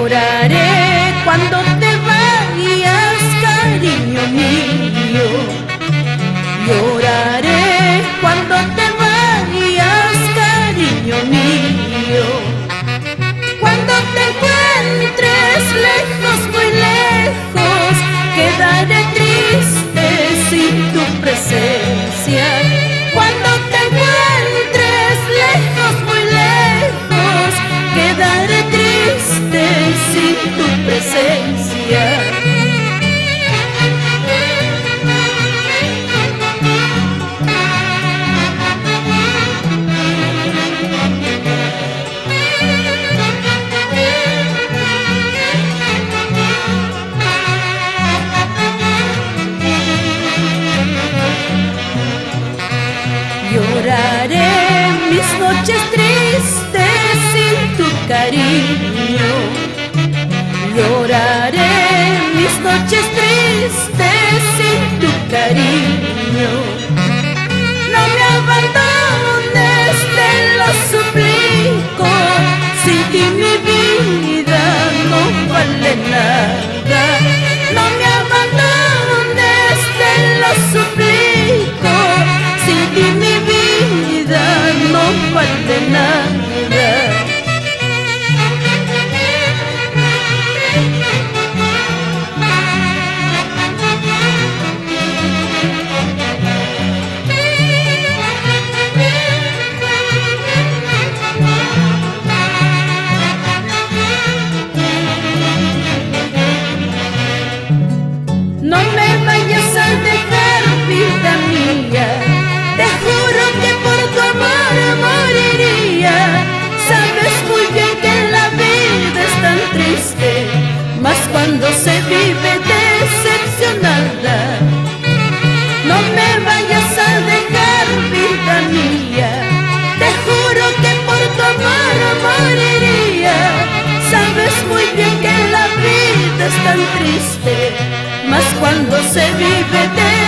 Lloraré cuando te vayas, cariño mío. Lloraré cuando te vayas, cariño mío. Cuando te encuentres lejos, muy lejos, quedaré triste sin tu presencia. Cuando te encuentres lejos, muy lejos, quedaré triste sin tu presencia. Lloraré mis noches tristes sin tu cariño. Lloraré mis noches tristes sin tu cariño. No me abandones, te lo suplico. Sin ti mi vida no vale nada. No me abandones, te lo suplico. Sin ti mi vida no vale nada. No me vayas a dejar, vida mía. Te juro que por tu amor moriría. Sabes muy bien que la vida es tan triste, más cuando se vive decepcionada. No me vayas a dejar, vida mía. Te juro que por tu amor moriría. Sabes muy bien que la vida es tan triste, más cuando se vive decepcionada.